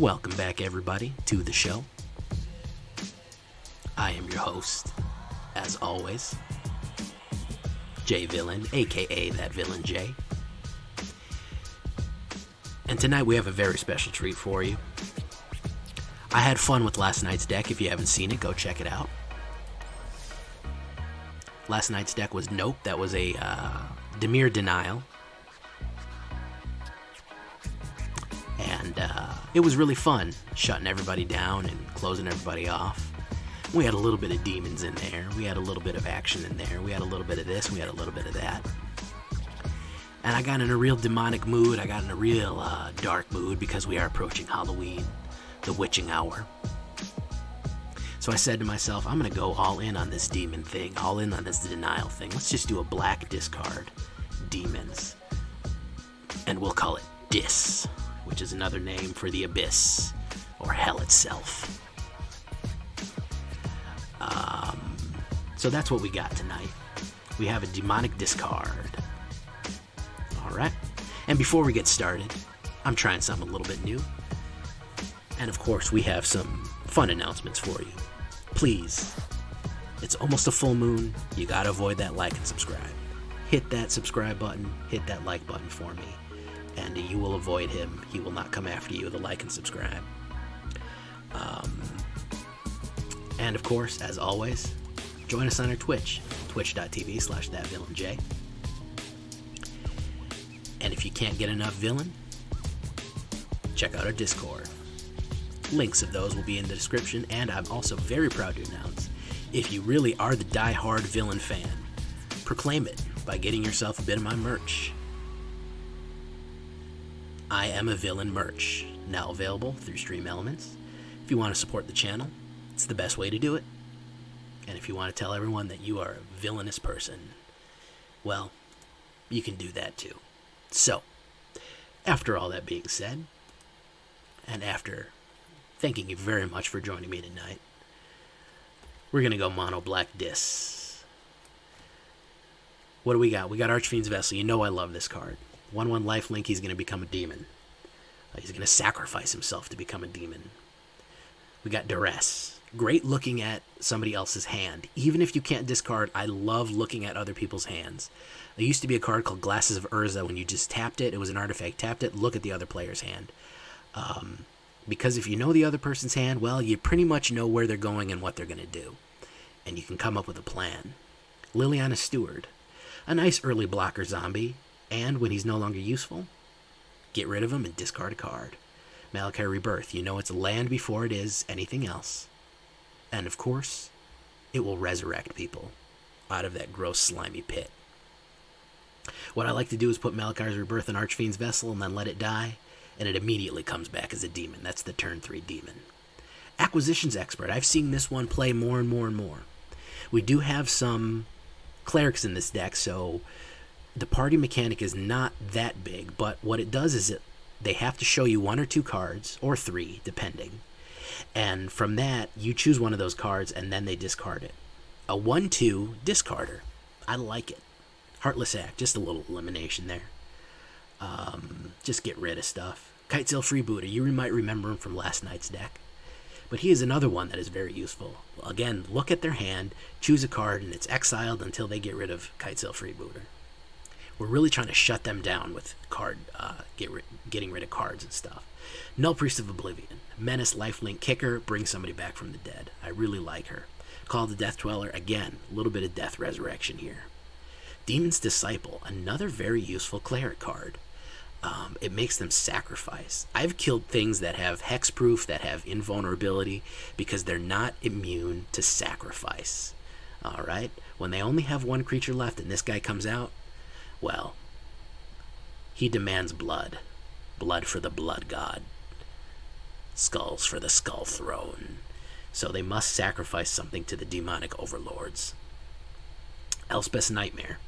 Welcome back, everybody, to the show. I am your host, as always, J Villain, aka That Villain J. And tonight we have a very special treat for you. I had fun with last night's deck. If you haven't seen it, go check it out. Last night's deck was Nope. That was a Dimir Denial. And it was really fun, shutting everybody down and closing everybody off. We had a little bit of demons in there. We had a little bit of action in there. We had a little bit of this. We had a little bit of that. And I got in a real demonic mood. I got in a real dark mood because we are approaching Halloween, the witching hour. So I said to myself, I'm going to go all in on this demon thing, all in on this denial thing. Let's just do a black discard, demons. And we'll call it Dis, which is another name for the abyss, or hell itself. So that's what we got tonight. We have a demonic discard. Alright. And before we get started, I'm trying something a little bit new. And of course, we have some fun announcements for you. Please, it's almost a full moon. You gotta avoid that like and subscribe. Hit that subscribe button, hit that like button for me, and you will avoid him. He will not come after you, the like and subscribe. And of course, as always, join us on our Twitch, twitch.tv/thatvillainj. And if you can't get enough villain, check out our Discord. Links of those will be in the description, and I'm also very proud to announce, if you really are the die-hard villain fan, proclaim it by getting yourself a bit of my merch. I Am a Villain merch, now available through Stream Elements. If you want to support the channel, it's the best way to do it. And if you want to tell everyone that you are a villainous person, well, you can do that too. So, after all that being said, and after thanking you very much for joining me tonight, we're going to go mono black Dis. What do we got? We got Archfiend's Vessel. You know I love this card. 1/1 lifelink, he's going to become a demon. He's going to sacrifice himself to become a demon. We got Duress. Great looking at somebody else's hand. Even if you can't discard, I love looking at other people's hands. There used to be a card called Glasses of Urza. When you just tapped it, it was an artifact. Tapped it, look at the other player's hand. Because if you know the other person's hand, well, you pretty much know where they're going and what they're going to do. And you can come up with a plan. Liliana Steward. A nice early blocker zombie. And when he's no longer useful, get rid of him and discard a card. Pelakka Rebirth. You know it's land before it is anything else. And of course, it will resurrect people out of that gross slimy pit. What I like to do is put Pelakka's Rebirth in Archfiend's Vessel and then let it die, and it immediately comes back as a demon. That's the turn 3 demon. Acquisitions Expert. I've seen this one play more and more and more. We do have some clerics in this deck, so the party mechanic is not that big, but what it does is they have to show you 1 or 2 cards, or 3, depending. And from that, you choose one of those cards, and then they discard it. A 1/2 discarder. I like it. Heartless Act, just a little elimination there. Just get rid of stuff. Kitesail Freebooter, you might remember him from last night's deck. But he is another one that is very useful. Again, look at their hand, choose a card, and it's exiled until they get rid of Kitesail Freebooter. We're really trying to shut them down with getting rid of cards and stuff. Null Priest of Oblivion. Menace, lifelink, kicker, bring somebody back from the dead. I really like her. Call the Death Dweller. Again, a little bit of death resurrection here. Demon's Disciple. Another very useful cleric card. It makes them sacrifice. I've killed things that have hexproof, that have invulnerability, because they're not immune to sacrifice. Alright? When they only have 1 creature left and this guy comes out, well, he demands blood. Blood for the blood god. Skulls for the skull throne. So they must sacrifice something to the demonic overlords. Elspeth's Nightmare.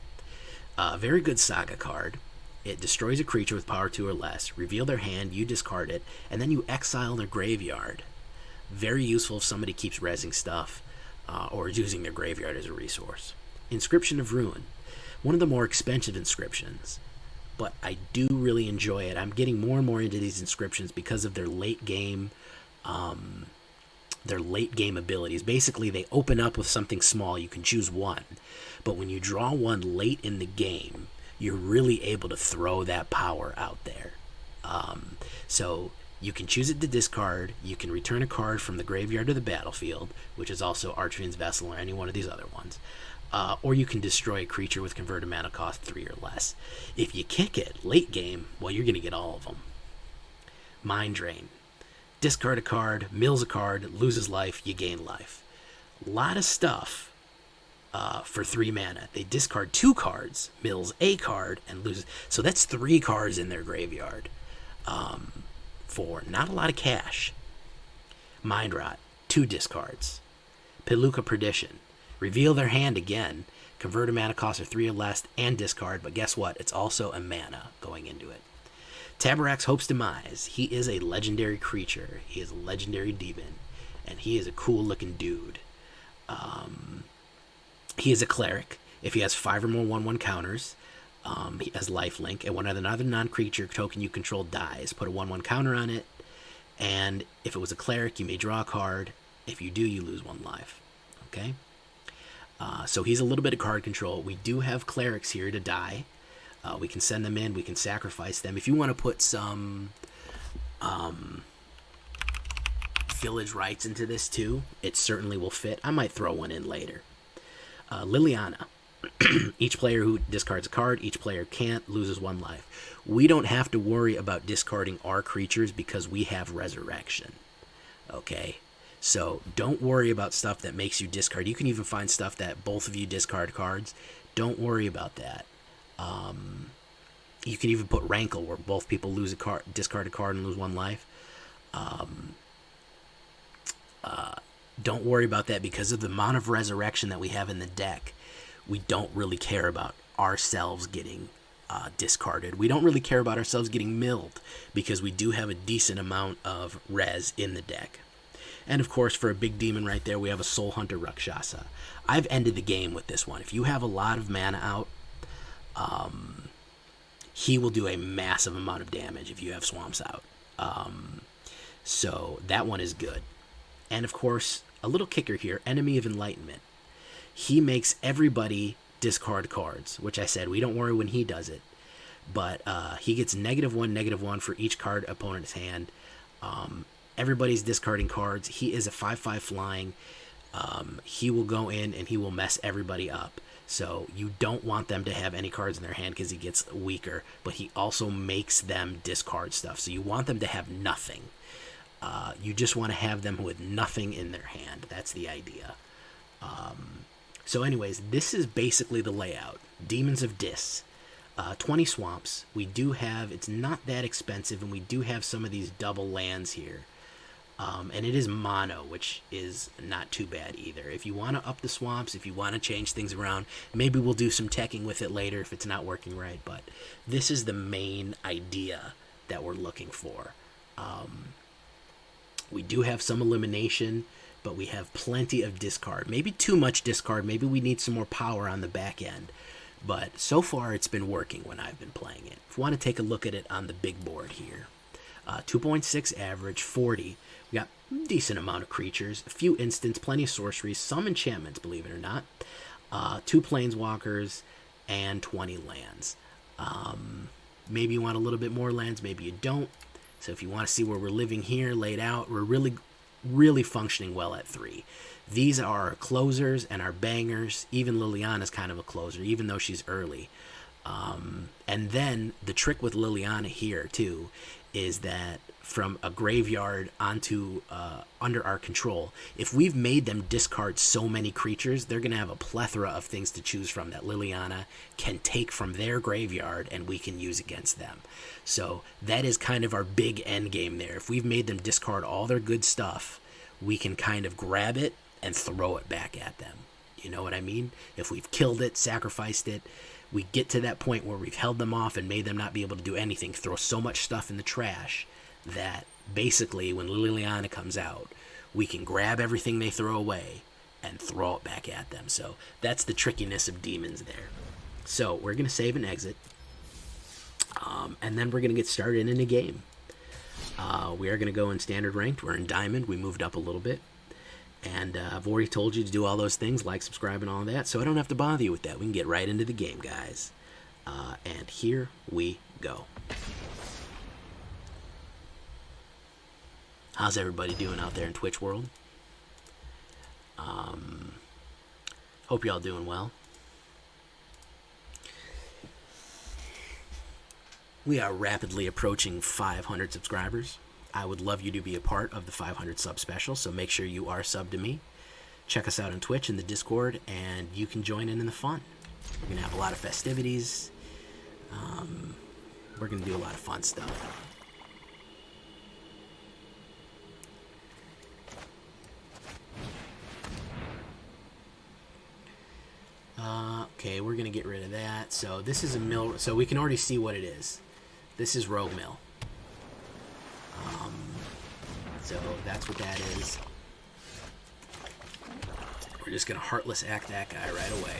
Very good saga card. It destroys a creature with power 2 or less. Reveal their hand, you discard it, and then you exile their graveyard. Very useful if somebody keeps rezzing stuff or is using their graveyard as a resource. Inscription of Ruin. One of the more expensive inscriptions. but I do really enjoy it. I'm getting more and more into these inscriptions because of their late game abilities. Basically, they open up with something small. You can choose one, but when you draw one late in the game, you're really able to throw that power out there. So you can choose it to discard. You can return a card from the graveyard to the battlefield, which is also Archfiend's Vessel or any one of these other ones. Or you can destroy a creature with converted mana cost 3 or less. If you kick it late game, well, you're going to get all of them. Mind Drain. Discard a card, mills a card, loses life, you gain life. A lot of stuff for 3 mana. They discard 2 cards, mills a card, and loses. So that's 3 cards in their graveyard for not a lot of cash. Mind Rot, 2 discards. Pelakka Predation. Reveal their hand again, convert a mana cost of 3 or less, and discard, but guess what? It's also a mana going into it. Tabarak's Hope's Demise. He is a legendary creature. He is a legendary demon, and he is a cool-looking dude. He is a cleric. If he has 5 or more 1/1 counters, he has lifelink, and when another non-creature token you control dies, put a 1/1 counter on it, and if it was a cleric, you may draw a card. If you do, you lose 1 life. Okay? So he's a little bit of card control. We do have clerics here to die. We can send them in. We can sacrifice them. If you want to put some village rites into this too, it certainly will fit. I might throw one in later. Liliana. Each player who discards a card, each player can't, loses 1 life. We don't have to worry about discarding our creatures because we have resurrection. Okay? So don't worry about stuff that makes you discard. You can even find stuff that both of you discard cards. Don't worry about that. You can even put Rankle where both people lose a card, discard a card, and lose 1 life. Don't worry about that because of the amount of resurrection that we have in the deck. We don't really care about ourselves getting discarded. We don't really care about ourselves getting milled because we do have a decent amount of res in the deck. And of course, for a big demon right there, we have a Soulhunter Rakshasa. I've ended the game with this one. If you have a lot of mana out, he will do a massive amount of damage if you have swamps out. So that one is good. And of course, a little kicker here, Enemy of Enlightenment. He makes everybody discard cards, which I said we don't worry when he does it. But he gets -1/-1 for each card opponent's hand. Everybody's discarding cards. He is a 5/5 flying. He will go in and he will mess everybody up. So you don't want them to have any cards in their hand because he gets weaker. But he also makes them discard stuff. So you want them to have nothing. You just want to have them with nothing in their hand. That's the idea. So anyways, this is basically the layout. Demons of Dis. 20 swamps. We do have, it's not that expensive, and we do have some of these double lands here. And it is mono, which is not too bad either. If you want to up the swamps, if you want to change things around, maybe we'll do some teching with it later if it's not working right. But this is the main idea that we're looking for. We do have some elimination, but we have plenty of discard. Maybe too much discard. Maybe we need some more power on the back end. But so far, it's been working when I've been playing it. If you want to take a look at it on the big board here. 2.6 average, 40. We got a decent amount of creatures, a few instants, plenty of sorceries, some enchantments, believe it or not. 2 planeswalkers, and 20 lands. Maybe you want a little bit more lands, maybe you don't. So if you want to see where we're living here laid out, we're really functioning well at 3. These are our closers and our bangers. Even Liliana's kind of a closer, even though she's early. And then the trick with Liliana here, too, is that from a graveyard onto under our control, if we've made them discard so many creatures, they're going to have a plethora of things to choose from that Liliana can take from their graveyard and we can use against them. So that is kind of our big end game there. If we've made them discard all their good stuff, we can kind of grab it and throw it back at them. You know what I mean? If we've killed it, sacrificed it, we get to that point where we've held them off and made them not be able to do anything, throw so much stuff in the trash that basically when Liliana comes out, we can grab everything they throw away and throw it back at them. So that's the trickiness of demons there. So we're going to save and exit. And then we're going to get started in a game. We are going to go in standard ranked. We're in diamond. We moved up a little bit. And I've already told you to do all those things, like, subscribe, and all that, so I don't have to bother you with that. We can get right into the game, guys. And here we go. How's everybody doing out there in Twitch world? Hope you're all doing well. We are rapidly approaching 500 subscribers. I would love you to be a part of the 500 sub special, so make sure you are subbed to me. Check us out on Twitch and the Discord, and you can join in the fun. We're going to have a lot of festivities. We're going to do a lot of fun stuff. Okay, we're going to get rid of that. So this is a mill, so we can already see what it is. This is Rogue Mill. So that's what that is. We're just going to Heartless Act that guy right away.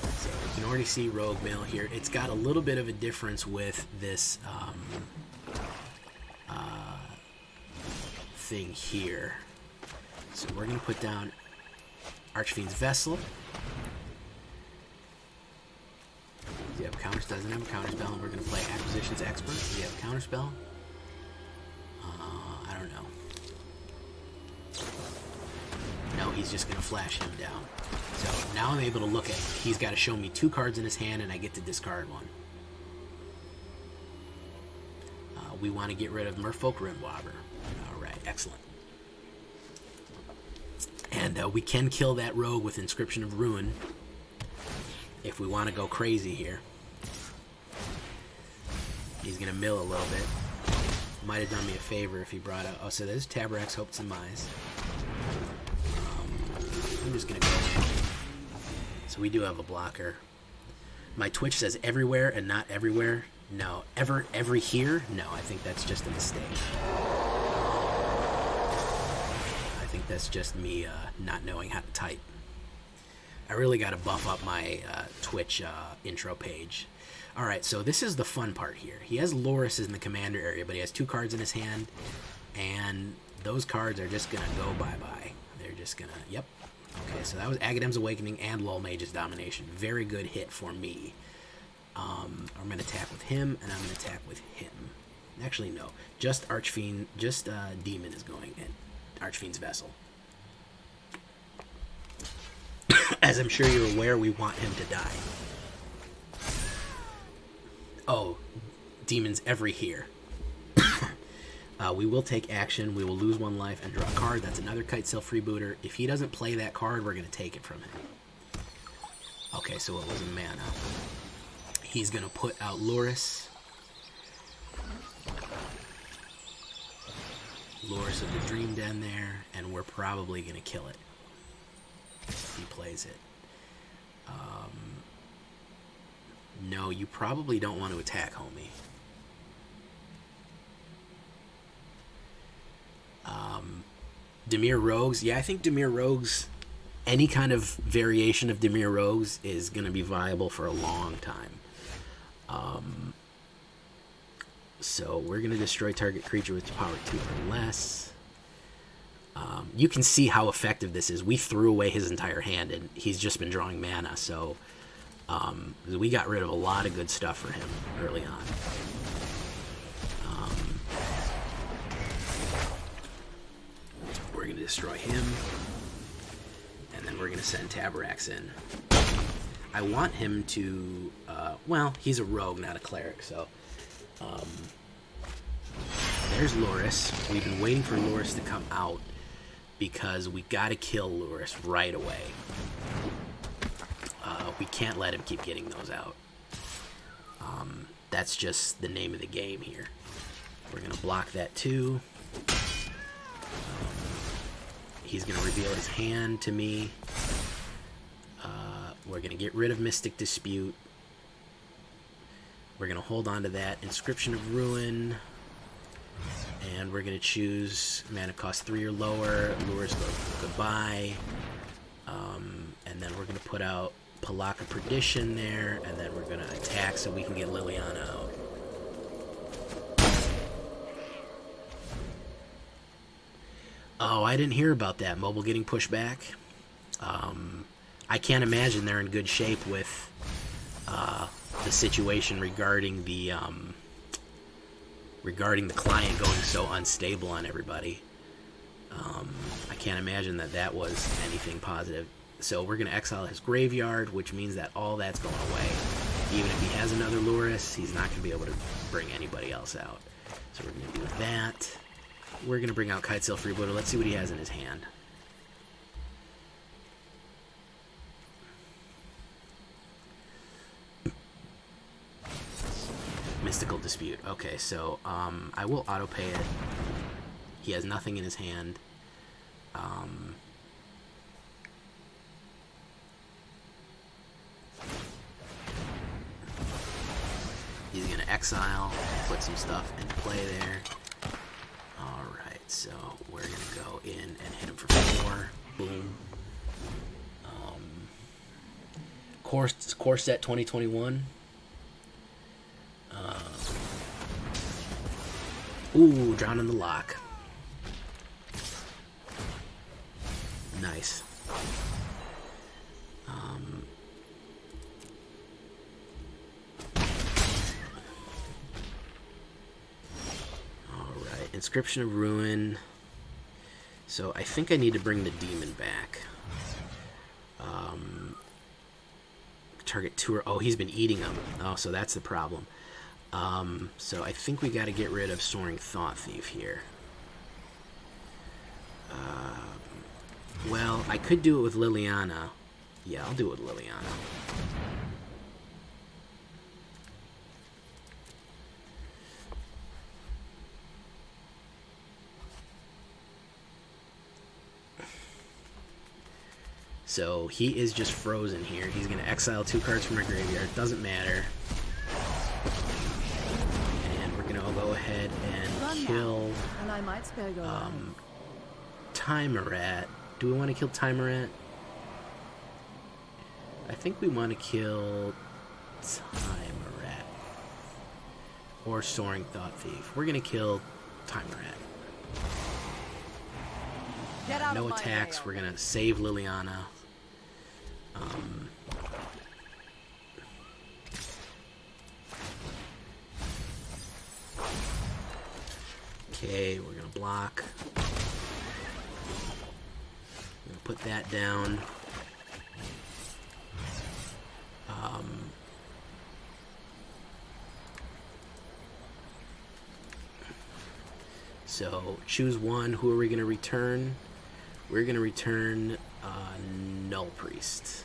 So you can already see Rogue Mill here. It's got a little bit of a difference with this thing here. So we're going to put down Archfiend's Vessel. Does he have counters? Doesn't have a counterspell, and we're going to play Acquisitions Expert. Does he have a counterspell? I don't know. No, he's just going to flash him down. So now I'm able to look at, he's got to show me 2 cards in his hand, and I get to discard 1. We want to get rid of Merfolk Rimwobber. Alright, excellent. And we can kill that rogue with Inscription of Ruin if we want to go crazy here. He's going to mill a little bit. Might have done me a favor if he brought out... Oh, so there's Tabrax, Hopes, and Mize. I'm just going to go... So we do have a blocker. My Twitch says everywhere and not everywhere. No. Every here? No, I think that's just a mistake. I think that's just me not knowing how to type. I really got to buff up my Twitch intro page. Alright, so this is the fun part here. He has Loris in the commander area, but he has 2 cards in his hand, and those cards are just going to go bye-bye. They're just going to... Yep. Okay, so that was Agadem's Awakening and Lull Mage's Domination. Very good hit for me. I'm going to attack with him, and I'm going to attack with him. Actually, no. Just Archfiend... Just Demon is going in. Archfiend's Vessel. As I'm sure you're aware, we want him to die. Oh, Demon's every here. We will take action. We will lose 1 life and draw a card. That's another Kitesail Freebooter. If he doesn't play that card, we're going to take it from him. Okay, so it was a mana. He's going to put out Loris. Loris of the Dream Den there, and we're probably going to kill it. He plays it. No, you probably don't want to attack, homie. Dimir Rogues. Yeah, I think Dimir Rogues, any kind of variation of Dimir Rogues is going to be viable for a long time. So we're going to destroy target creature with power 2 or less. You can see how effective this is. We threw away his entire hand, and he's just been drawing mana, so we got rid of a lot of good stuff for him early on. We're going to destroy him, and then we're going to send Tabrax in. I want him to... well, he's a rogue, not a cleric, so... there's Loris. We've been waiting for Loris to come out, because we got to kill Loris right away. We can't let him keep getting those out. That's just the name of the game here. We're going to block that too. He's going to reveal his hand to me. We're going to get rid of Mystic Dispute. We're going to hold on to that. Inscription of Ruin. And we're going to choose mana cost 3 or lower. Lures go goodbye. And then we're going to put out Pelakka Predation there, and then we're going to attack so we can get Liliana out. Oh, I didn't hear about that. Mobile getting pushed back. I can't imagine they're in good shape with the situation regarding the client going so unstable on everybody. I can't imagine that was anything positive. So we're going to exile his graveyard, which means that all that's going away. Even if he has another Duress, he's not going to be able to bring anybody else out. So we're going to do that. We're going to bring out Kitesail Freebooter. Let's see what he has in his hand. Mystical Dispute. Okay, so I will auto-pay it. He has nothing in his hand. He's going to exile, put some stuff into play there. Alright, so we're going to go in and hit him for 4. Boom. Core set 2021. Ooh, Drowning the Lock. Nice. Alright, Inscription of Ruin. So I think I need to bring the demon back. Target 2 or... Oh, he's been eating them. Oh, so that's the problem. So I think we got to get rid of Soaring Thought Thief here. Well, I could do it with Liliana. Yeah, I'll do it with Liliana. So he is just frozen here. He's going to exile 2 cards from my graveyard. Doesn't matter. And we're going to go ahead and kill Timerat. Do we want to kill Timerat? I think we want to kill Timerat. Or Soaring Thought Thief. We're going to kill Timerat. No attacks. We're going to save Liliana. Okay, we're going to block. I'm going to put that down. So, choose one. Who are we going to return? We're going to return Null Priest.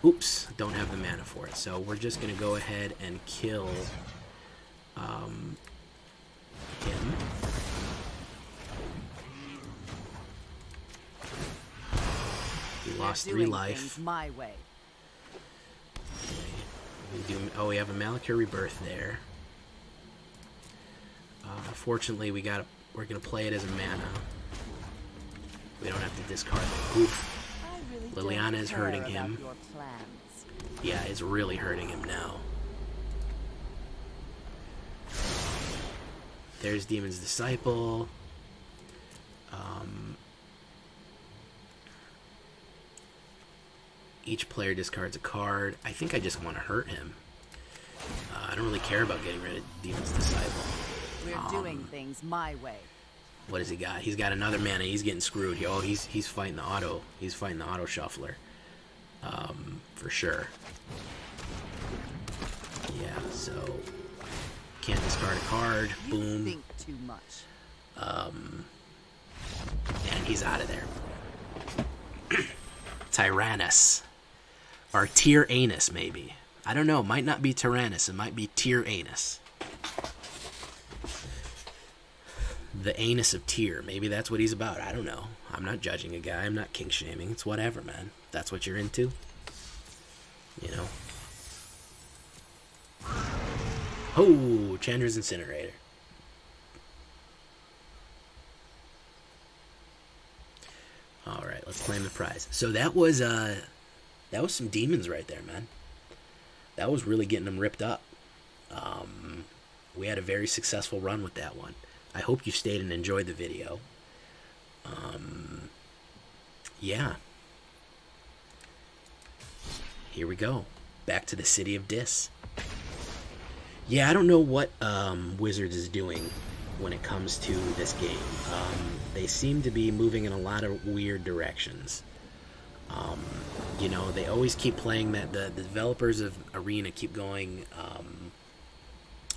Oops, don't have the mana for it. So we're just going to go ahead and kill him. He lost 3 life. My way. Okay. We have a Malakir Rebirth there. Fortunately, we're going to play it as a mana. We don't have to discard it. Oof. Really Liliana is hurting him. Yeah, it's really hurting him now. There's Demon's Disciple. Each player discards a card. I think I just want to hurt him. I don't really care about getting rid of Demon's Disciple. We're doing things my way. What has he got? He's got another mana. He's getting screwed. Oh, he's fighting the auto. He's fighting the auto shuffler. For sure. Yeah. So can't discard a card. Boom. You think too much. And he's out of there. Tyrannus. Or Tyrannus, maybe. I don't know. Might not be Tyrannus. It might be Tyrannus. The anus of Tyr. Maybe that's what he's about. I don't know. I'm not judging a guy. I'm not kink shaming. It's whatever, man. That's what you're into. You know. Oh, Chandra's Incinerator. Alright, Let's claim the prize. So that was some demons right there, man. That was really getting them ripped up. We had a very successful run with that one. I hope you stayed and enjoyed the video. Yeah. Here we go. Back to the city of Dis. Yeah, I don't know what Wizards is doing when it comes to this game. They seem to be moving in a lot of weird directions. You know, they always keep playing that. The developers of Arena keep going,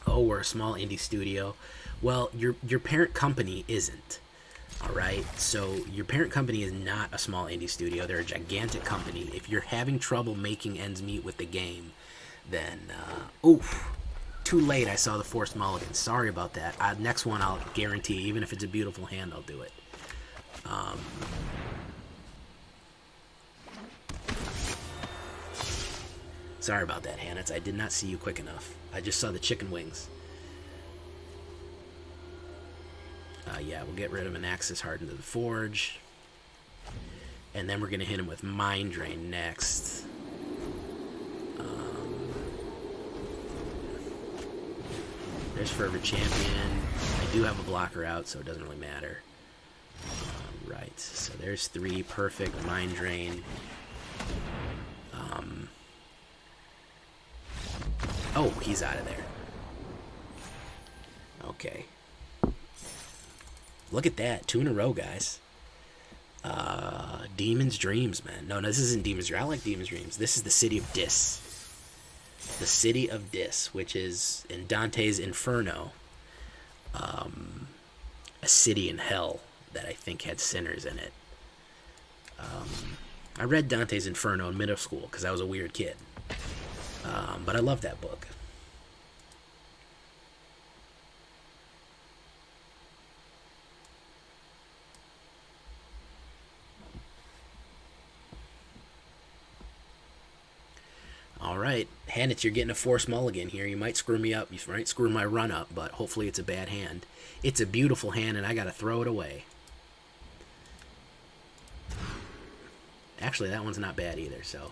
oh, we're a small indie studio. Well, your parent company isn't. All right, so your parent company is not a small indie studio. They're a gigantic company. If you're having trouble making ends meet with the game, then oof, too late. I saw the forced mulligan. Sorry about that. Next one, I'll guarantee, even if it's a beautiful hand, I'll do it. Sorry about that, Hannah. I did not see you quick enough. I just saw the chicken wings. Yeah, we'll get rid of an Axis Hardened to the Forge. And then we're going to hit him with Mind Drain next. There's Fervent Champion. I do have a blocker out, so it doesn't really matter. Right, so there's 3. Perfect. Mind Drain. Oh, he's out of there. Okay. Look at that. 2 in a row, guys. Demon's Dreams, man. No, this isn't Demon's Dreams. I like Demon's Dreams. This is the City of Dis. The City of Dis, which is in Dante's Inferno. A city in hell that I think had sinners in it. I read Dante's Inferno in middle school because I was a weird kid. But I love that book. All right, Hannett, you're getting a forced mulligan here. You might screw me up. You might screw my run up, but hopefully it's a bad hand. It's a beautiful hand, and I got to throw it away. Actually, that one's not bad either, so...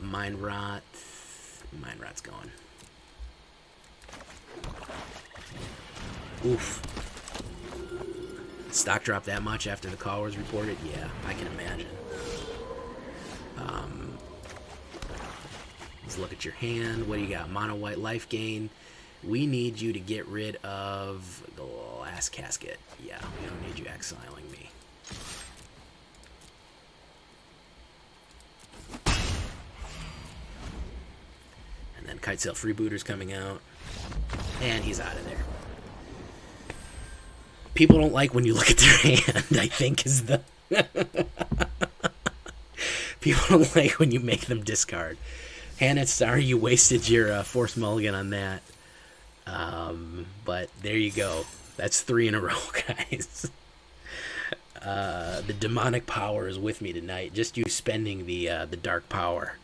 Mind Rot. Mind Rot's gone. Oof. Stock dropped that much after the call was reported? Yeah, I can imagine. Let's look at your hand. What do you got? Mono white life gain. We need you to get rid of the last casket. Yeah, we don't need you exiling me. And then Kitesail Freebooter's coming out. And he's out of there. People don't like when you look at their hand, I think is the... People don't like when you make them discard. Hannah, sorry you wasted your forced mulligan on that. But there you go. That's 3 in a row, guys. The demonic power is with me tonight. Just you spending the dark power.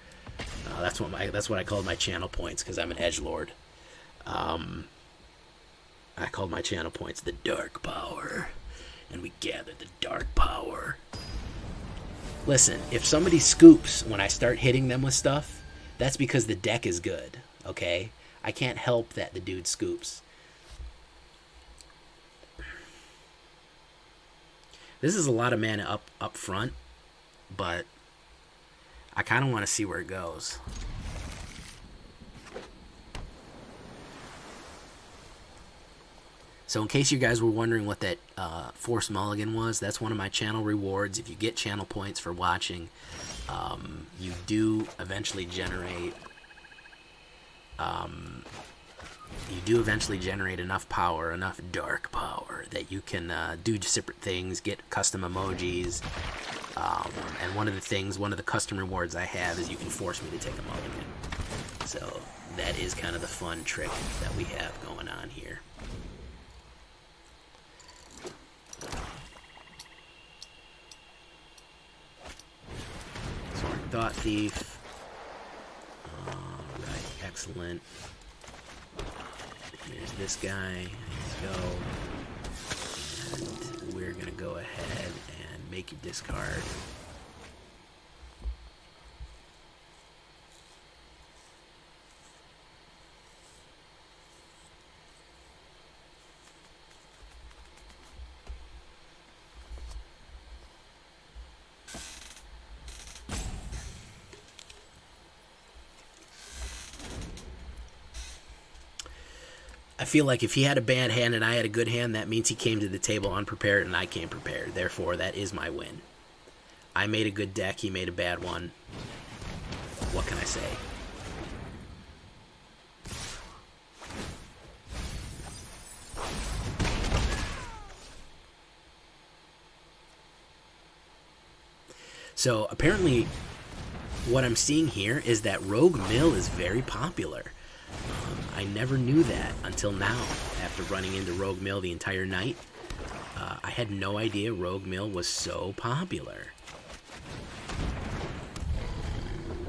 That's what I called my channel points because I'm an edgelord. I called my channel points the dark power, and we gathered the dark power. Listen, if somebody scoops when I start hitting them with stuff, that's because the deck is good, okay? I can't help that the dude scoops. This is a lot of mana up front, but I kind of want to see where it goes. So in case you guys were wondering what that forced mulligan was, that's one of my channel rewards. If you get channel points for watching, you do eventually generate enough power, enough dark power, that you can do separate things, get custom emojis, and one of the custom rewards I have is you can force me to take a mulligan. So that is kind of the fun trick that we have going on here. Thought Thief. Alright, excellent. Here's this guy. Let's go. And we're going to go ahead and make you discard. I feel like if he had a bad hand and I had a good hand, that means he came to the table unprepared and I came prepared. Therefore, that is my win. I made a good deck, he made a bad one. What can I say? So, apparently, what I'm seeing here is that Rogue Mill is very popular. I never knew that until now, after running into Rogue Mill the entire night. I had no idea Rogue Mill was so popular.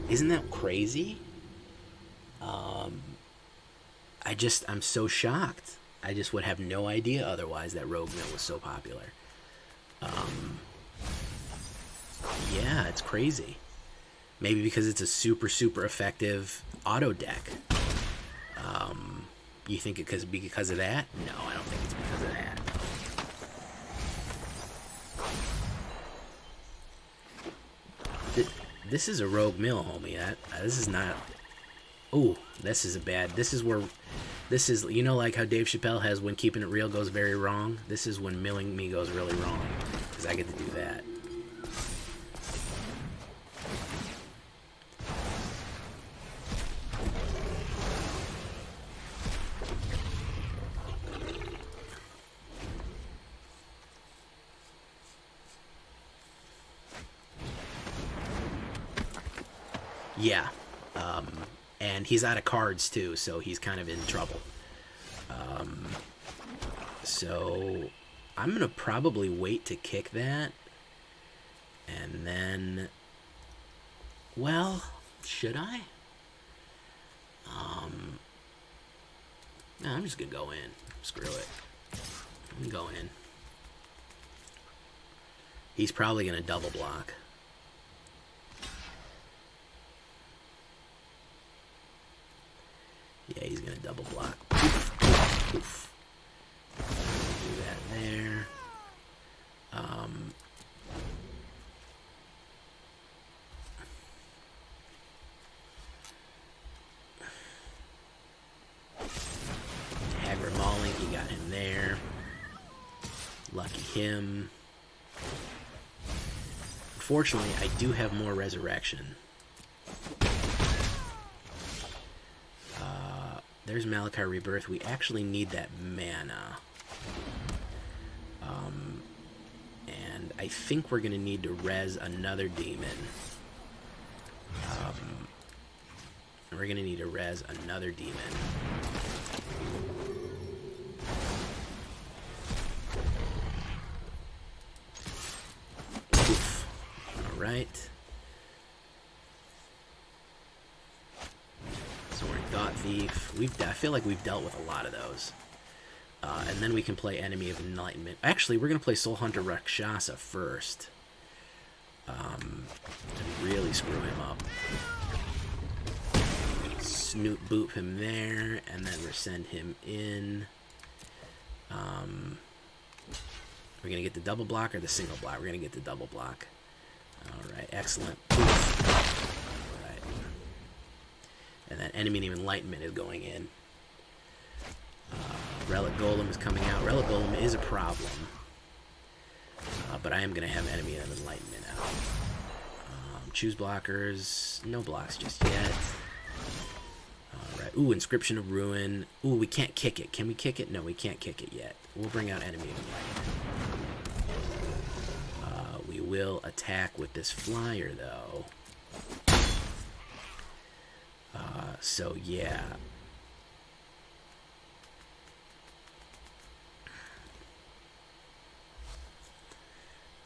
Isn't that crazy? I'm so shocked. I just would have no idea otherwise that Rogue Mill was so popular. Yeah, it's crazy. Maybe because it's a super, super effective auto deck. You think it could be because of that? No, I don't think it's because of that. This is a Rogue Mill, homie. This is not... Oh, this is a bad... This is where... This is... You know, like how Dave Chappelle has when keeping it real goes very wrong? This is when milling me goes really wrong. Because I get to do that. Yeah, and he's out of cards too, so he's kind of in trouble. So I'm gonna probably wait to kick that, and then, well, should I? No, I'm just gonna go in. Screw it. I'm gonna go in. He's probably gonna double block. Yeah, he's gonna double block. Oof, oof, oof. Do that there. Hagra Mauling, he got him there. Lucky him. Unfortunately, I do have more resurrection. There's Malachi Rebirth. We actually need that mana. And I think we're going to need to res another demon. We're going to need to res another demon. Oof. All right. Thought Thief. I feel like we've dealt with a lot of those. And then we can play Enemy of Enlightenment. Actually, we're going to play Soulhunter Rakshasa first. To really screw him up. Snoop boop him there, and then resend him in. We're going to get the double block or the single block? We're going to get the double block. Alright, excellent. Alright. And then Enemy of Enlightenment is going in. Relic Golem is coming out. Relic Golem is a problem. But I am going to have Enemy of Enlightenment out. Choose blockers. No blocks just yet. Alright. Ooh, Inscription of Ruin. Ooh, we can't kick it. Can we kick it? No, we can't kick it yet. We'll bring out Enemy of Enlightenment. We will attack with this flyer, though. So, yeah.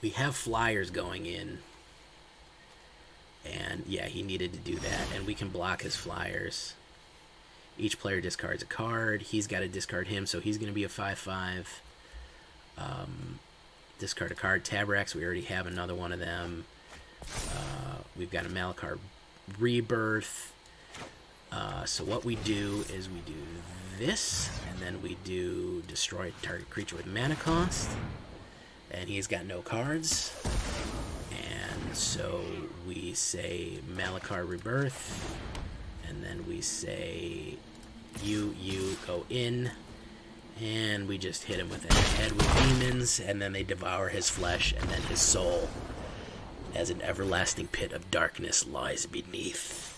We have flyers going in. And, yeah, he needed to do that. And we can block his flyers. Each player discards a card. He's got to discard him, so he's going to be a 5/5. Discard a card. Tabrax, we already have another one of them. We've got a Malakar Rebirth. So what we do is we do this, and then we do destroy target creature with mana cost. And he's got no cards. And so we say Malakar Rebirth, and then we say you go in, and we just hit him with a head with demons, and then they devour his flesh, and then his soul, as an everlasting pit of darkness, lies beneath.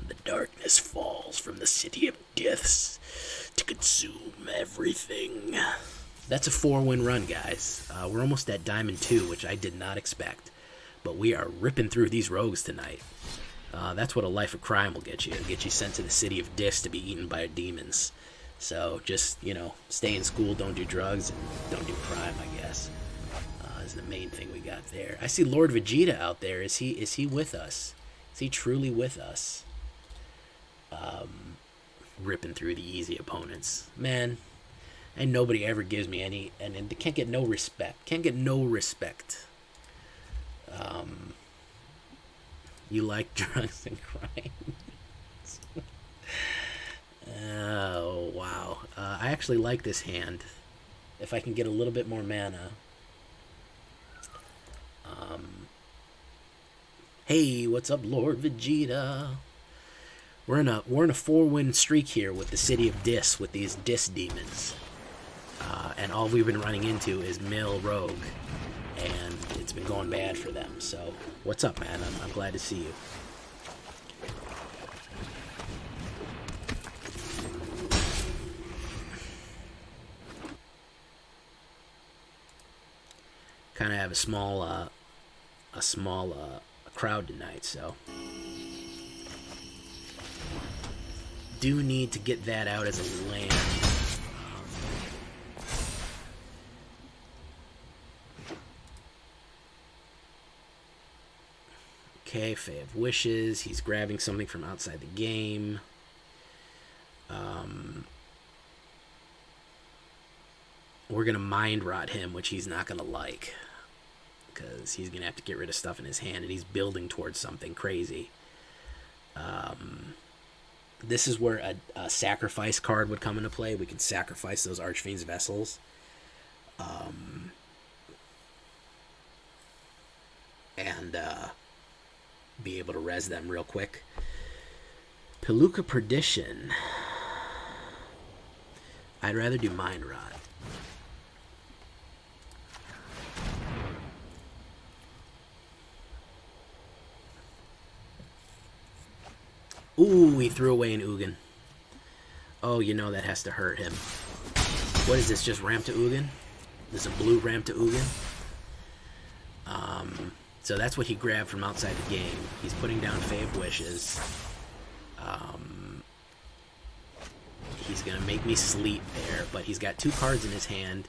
The darkness falls from the city of deaths to consume everything. That's a 4-win run, guys. We're almost at Diamond 2, which I did not expect. But we are ripping through these rogues tonight. That's what a life of crime will get you. It'll get you sent to the city of Dis to be eaten by demons. So just, stay in school, don't do drugs, and don't do crime, I guess. Is the main thing we got there. I see Lord Vegeta out there. Is he with us? Is he truly with us? Ripping through the easy opponents. Man, and nobody ever gives me any, and they can't get no respect. Can't get no respect. You like drugs and crime. Oh, wow. I actually like this hand. If I can get a little bit more mana. Hey, what's up, Lord Vegeta? We're in a 4-win streak here with the city of Dis, with these Dis demons. And all we've been running into is Mill Rogue. And it's been going bad for them. So, what's up, man? I'm glad to see you. Kind of have a small crowd tonight, so do need to get that out as a land. Okay, Fae of Wishes. He's grabbing something from outside the game. We're going to Mind Rot him, which he's not going to like. Because he's going to have to get rid of stuff in his hand, and he's building towards something crazy. This is where a sacrifice card would come into play. We can sacrifice those Archfiend's Vessels. And be able to res them real quick. Pelakka Predation. I'd rather do Mind Rot. Ooh, he threw away an Ugin. Oh, that has to hurt him. What is this, just ramp to Ugin? There's a blue ramp to Ugin? So that's what he grabbed from outside the game. He's putting down Fae of Wishes. He's going to make me sleep there, but he's got 2 cards in his hand,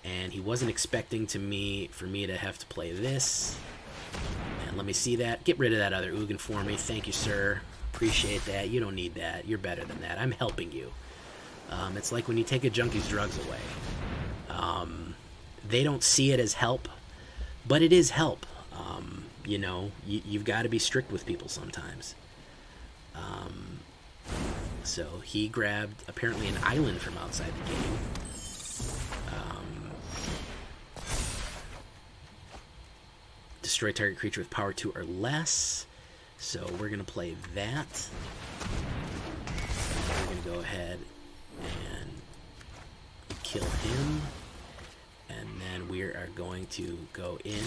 and he wasn't expecting for me to have to play this. And let me see that. Get rid of that other Ugin for me. Thank you, sir. Appreciate that. You don't need that. You're better than that. I'm helping you. It's like when you take a junkie's drugs away. They don't see it as help, but it is help. You've got to be strict with people sometimes. So he grabbed apparently an island from outside the game. Destroy target creature with power 2 or less. So we're going to play that. We're going to go ahead and kill him. And then we are going to go in.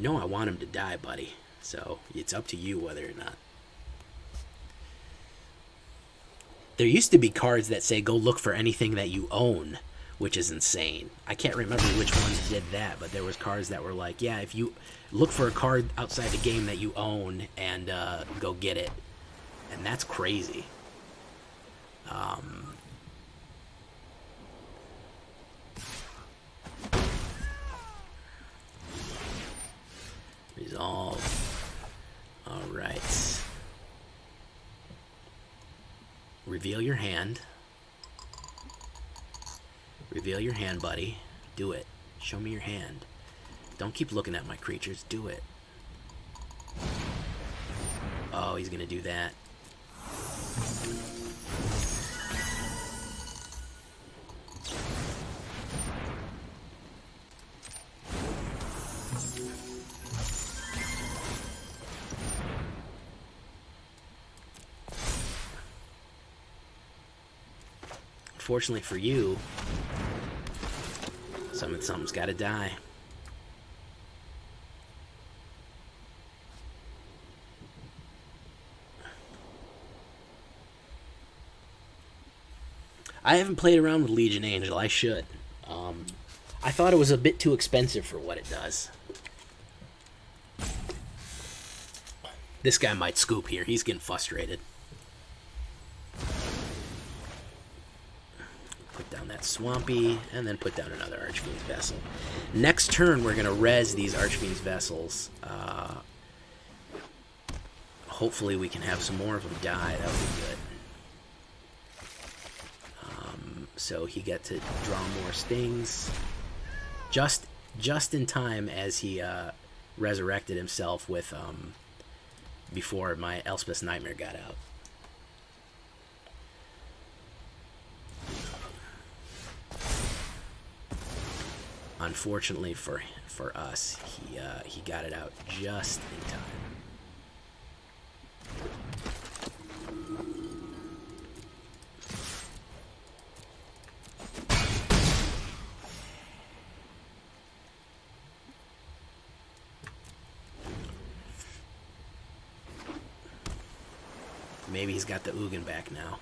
I want him to die, buddy. So it's up to you whether or not. There used to be cards that say go look for anything that you own, which is insane. I can't remember which ones did that, but there was cards that were like, yeah, if you look for a card outside the game that you own and go get it. And that's crazy. Resolve. Alright. Reveal your hand. Reveal your hand, buddy. Do it. Show me your hand. Don't keep looking at my creatures. Do it. Oh, he's gonna do that. Fortunately for you, something's got to die. I haven't played around with Legion Angel. I should. I thought it was a bit too expensive for what it does. This guy might scoop here. He's getting frustrated. Put down that Swampy, and then put down another Archfiend's Vessel. Next turn, we're going to res these Archfiend's Vessels. Hopefully we can have some more of them die. That would be good. So he gets to draw more stings. Just in time as he resurrected himself with before my Elspeth's Nightmare got out. Unfortunately for us, he got it out just in time. Maybe he's got the Ugin back now.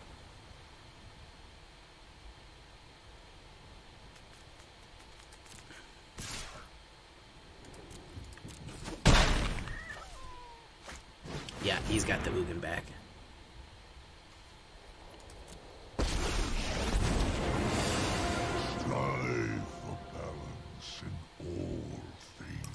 Yeah, he's got the Ugin back. Strive for balance in all things.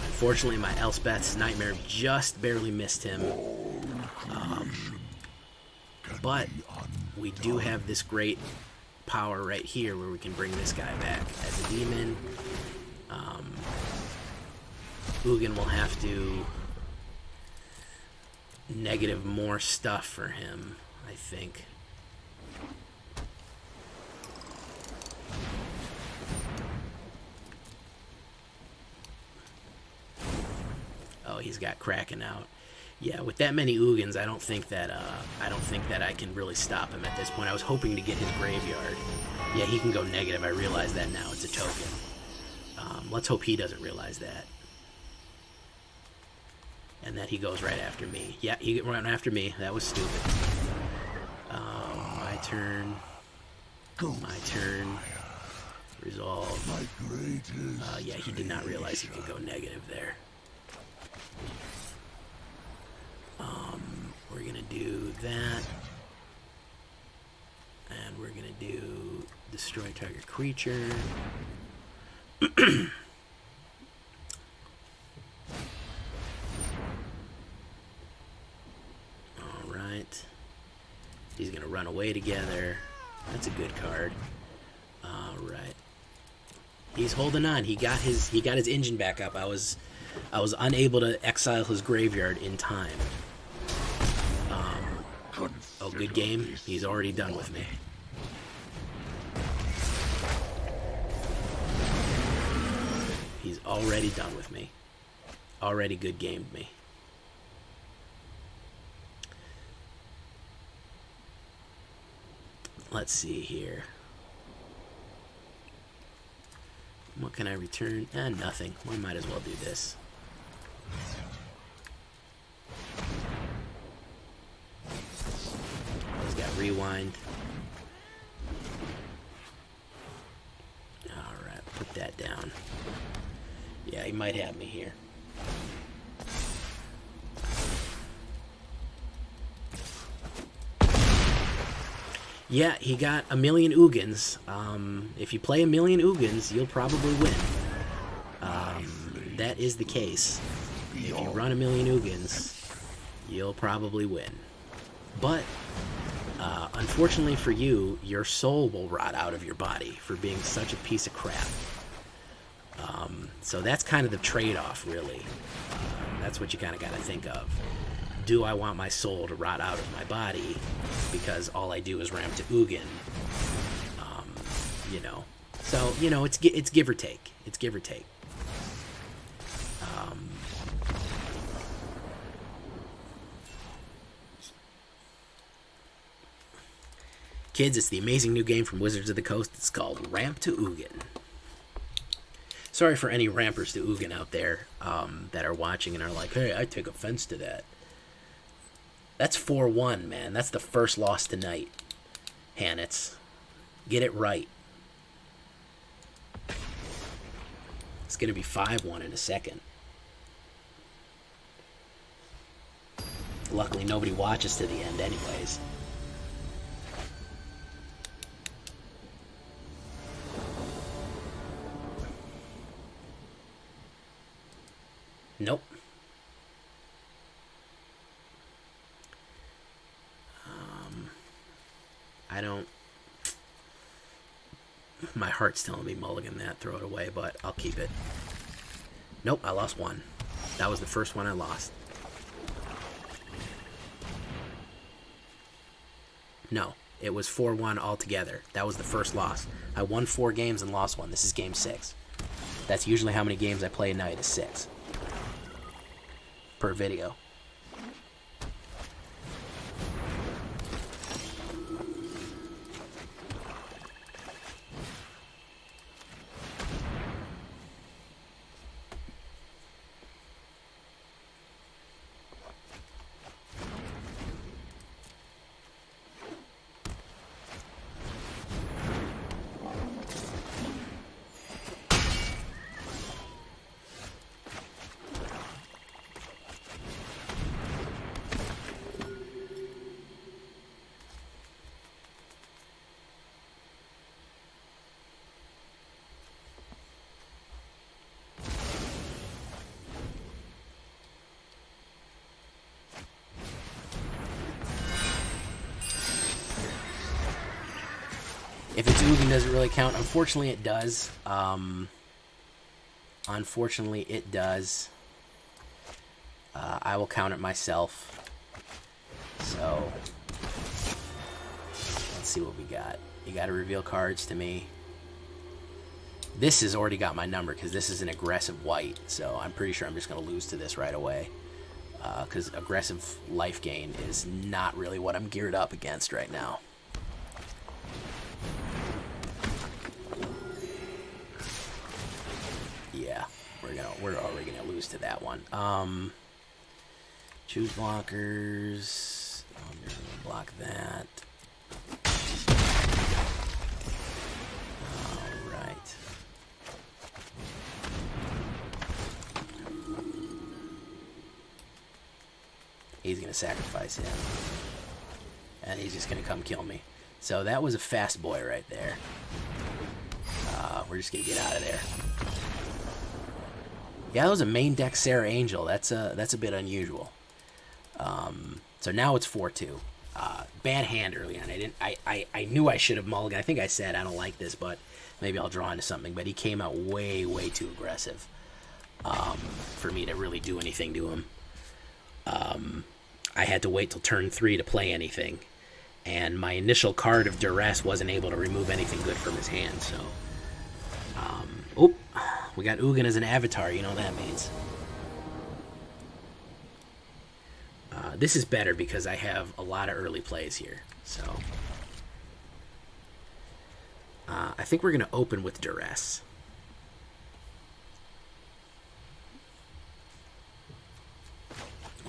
Unfortunately, my Elspeth's Nightmare just barely missed him. But we do have this great power right here where we can bring this guy back as a demon. Ugin will have to negative more stuff for him, I think. Oh, he's got Kraken out. Yeah, with that many Ugins, I don't think that I can really stop him at this point. I was hoping to get his graveyard. Yeah, he can go negative. I realize that now. It's a token. Let's hope he doesn't realize that. And that he goes right after me. Yeah, he went after me. That was stupid. My turn. My turn. Resolve. Yeah, he did not realize he could go negative there. We're gonna do that. And we're gonna do destroy target creature. Alright. He's gonna run away together. That's a good card. Alright. He's holding on. He got his engine back up. I was unable to exile his graveyard in time. Oh, good game. He's already done with me. He's already done with me. Already good gamed me. Let's see here. What can I return? Nothing. We might as well do this. He's got rewind. Alright, put that down. Yeah, he might have me here. Yeah, he got a million Ugins. If you play a million Ugins, you'll probably win. That is the case. If you run a million Ugins, you'll probably win. But unfortunately for you, your soul will rot out of your body for being such a piece of crap. So that's kind of the trade-off, really. That's what you kind of got to think of. Do I want my soul to rot out of my body because all I do is ramp to Ugin? You know. So, you know, it's give or take. It's give or take. Kids, it's the amazing new game from Wizards of the Coast. It's called Ramp to Ugin. Sorry for any rampers to Ugin out there that are watching and are like, hey, I take offense to that. That's 4-1, man. That's the first loss tonight. Hanitz. Get it right. It's going to be 5-1 in a second. Luckily, nobody watches to the end anyways. Nope. I don't... My heart's telling me mulligan that, throw it away, but I'll keep it. Nope, I lost one. That was the first one I lost. No, it was 4-1 altogether. That was the first loss. I won 4 games and lost 1. This is game 6. That's usually how many games I play a night, is 6. Per video. If it's Ugin, does it really count? Unfortunately, it does. Unfortunately, it does. I will count it myself. So, let's see what we got. You got to reveal cards to me. This has already got my number because this is an aggressive white. So, I'm pretty sure I'm just going to lose to this right away. Because aggressive life gain is not really what I'm geared up against right now. Yeah, we're already gonna lose to that one. Choose blockers. I'm gonna block that. All right. He's gonna sacrifice him, and he's just gonna come kill me. So that was a fast boy right there. We're just gonna get out of there. Yeah, that was a main deck Sarah Angel. That's a bit unusual. So now it's 4-2. Bad hand early on. I knew I should have mulliganed. I think I said I don't like this, but maybe I'll draw into something. But he came out way too aggressive for me to really do anything to him. I had to wait till turn 3 to play anything, and my initial card of Duress wasn't able to remove anything good from his hand. So, oh. We got Ugin as an avatar, you know what that means. This is better because I have a lot of early plays here. So, I think we're going to open with Duress.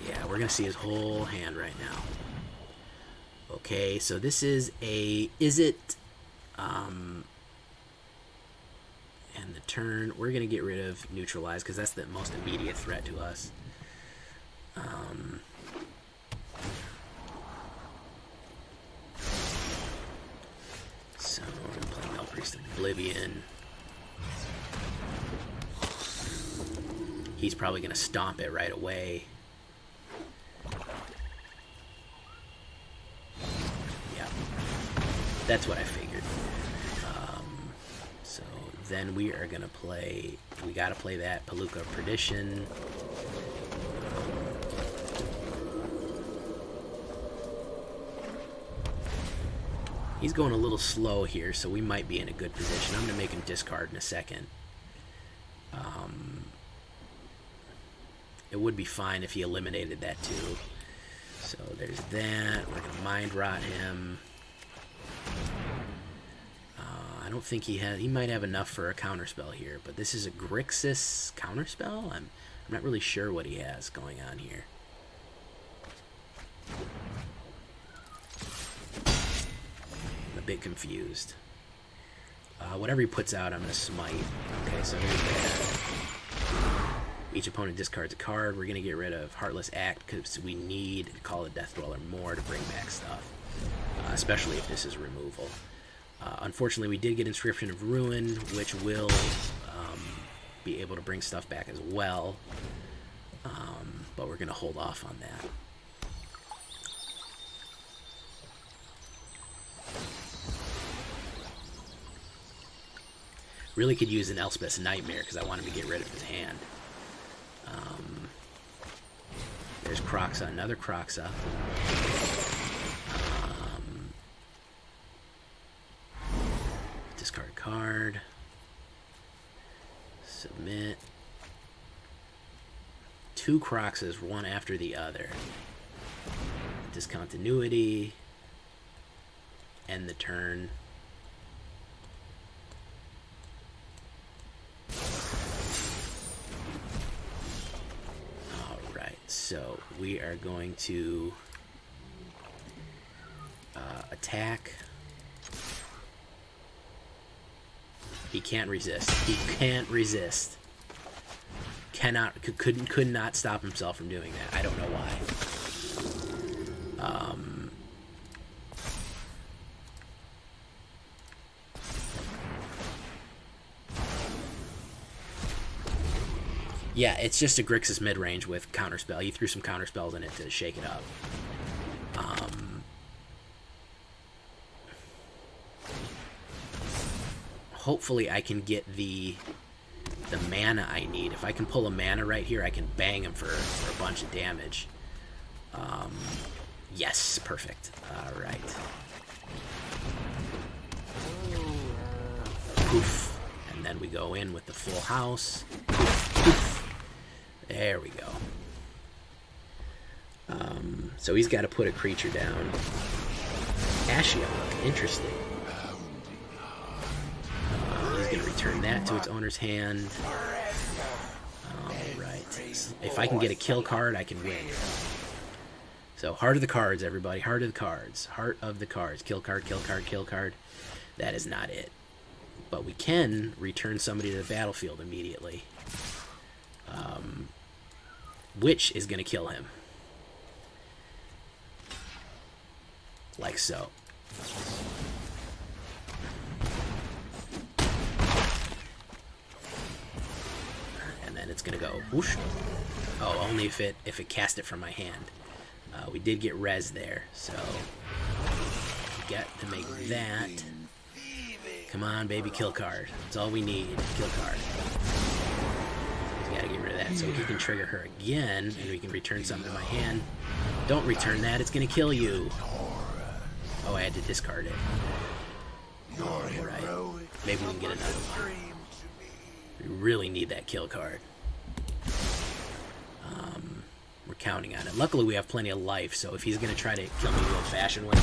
Yeah, we're going to see his whole hand right now. Okay, so this is a... Is it... And the turn, we're going to get rid of neutralize because that's the most immediate threat to us. So we're going to play Melpriest of Oblivion. He's probably going to stomp it right away. That's what I figured. So then we are gonna play. We gotta play that Pelakka Predation. He's going a little slow here, so we might be in a good position. I'm gonna make him discard in a second. It would be fine if he eliminated that too. So there's that. We're gonna mind rot him. I don't think he has. He might have enough for a counterspell here, but this is a Grixis counterspell. I'm not really sure what he has going on here. I'm a bit confused. Whatever he puts out, I'm gonna smite. Okay, so here's that. Each opponent discards a card. We're gonna get rid of Heartless Act because we need Call the Death Dweller more to bring back stuff, especially if this is removal. Unfortunately, we did get Inscription of Ruin, which will be able to bring stuff back as well, but we're going to hold off on that. Really could use an Elspeth's Nightmare because I want him to get rid of his hand. There's Kroxa, another Kroxa. Discard card. Submit. Two Kroxas, one after the other. Discontinuity. End the turn. Alright, so we are going to attack. He can't resist. He can't resist. Could not stop himself from doing that. I don't know why. Yeah, it's just a Grixis mid-range with counterspell. He threw some counterspells in it to shake it up. Hopefully I can get the mana I need. If I can pull a mana right here, I can bang him for a bunch of damage. Yes, perfect. Alright. Poof. And then we go in with the full house. Poof, poof. There we go. So he's got to put a creature down. Ashiok, interesting. He's going to return that to its owner's hand. Alright. If I can get a kill card, I can win. So, Heart of the Cards, everybody. Heart of the Cards. Heart of the Cards. Kill card, kill card, kill card. That is not it. But we can return somebody to the battlefield immediately. Which is going to kill him. Like so. And then it's going to go whoosh. Oh, only if it cast it from my hand. We did get res there, so we got to make that. Come on, baby, kill card. That's all we need. Kill card. We gotta get rid of that so he can trigger her again, and we can return something to my hand. Don't return that, it's gonna kill you. Oh, I had to discard it. Alright. Maybe we can get another one. We really need that kill card. We're counting on it. Luckily, we have plenty of life, so if he's going to try to kill me the old-fashioned way,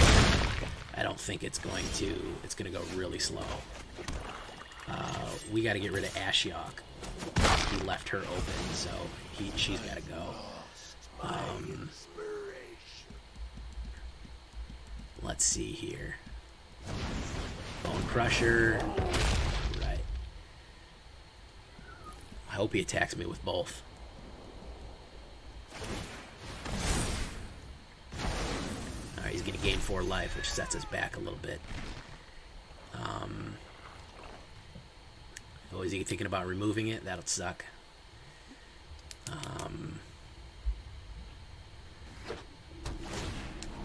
I don't think it's going to. It's going to go really slow. We got to get rid of Ashiok. He left her open, so she's got to go. Let's see here. Bone Crusher. Right. I hope he attacks me with both. Alright, he's going to gain 4 life, which sets us back a little bit. Oh, is he thinking about removing it? That'll suck.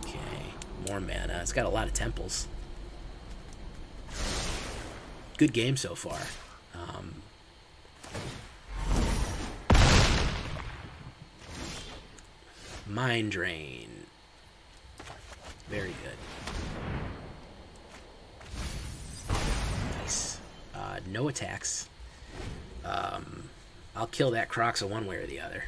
Okay, more mana. It's got a lot of temples. good game so far. Mind Drain. Very good. Nice. No attacks. I'll kill that Croxa one way or the other.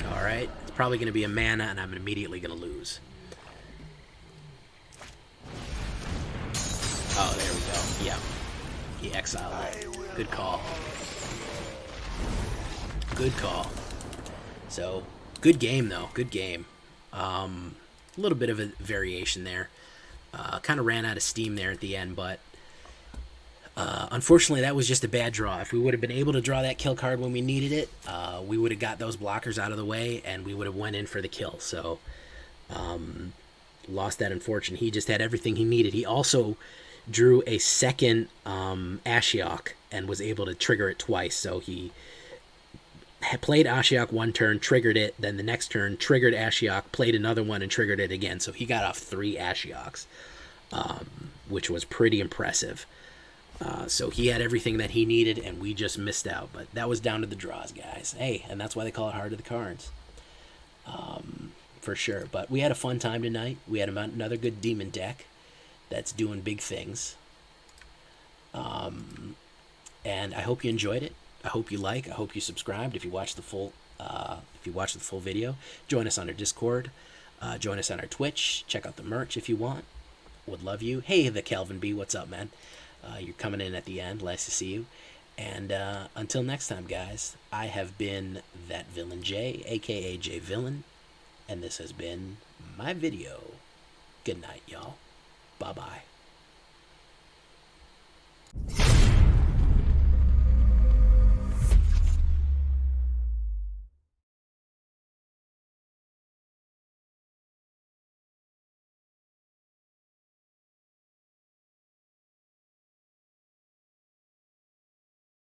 Alright, it's probably going to be a mana, and I'm immediately going to lose. Oh, there we go. Yeah. He exiled it. Good call. Good call. So, good game, though. Good game. A little bit of a variation there. Kind of ran out of steam there at the end, but unfortunately, that was just a bad draw. If we would have been able to draw that kill card when we needed it, we would have got those blockers out of the way, and we would have went in for the kill. So, lost that unfortunate. He just had everything he needed. He also drew a second Ashiok and was able to trigger it twice. So he had played Ashiok one turn, triggered it, then the next turn triggered Ashiok, played another one, and triggered it again. So he got off 3 Ashioks, which was pretty impressive. So he had everything that he needed, and we just missed out. But that was down to the draws, guys. Hey, and that's why they call it Heart of the Cards. For sure. But we had a fun time tonight. We had another good demon deck that's doing big things. And I hope you enjoyed it. I hope you I hope you subscribed. If you watched the full video, join us on our Discord. Join us on our Twitch. Check out the merch if you want. Would love you. Hey, the Calvin B, what's up, man? You're coming in at the end. Nice to see you. And until next time, guys, I have been That Villain J, aka J Villain, and this has been my video. Good night, y'all. Bye-bye.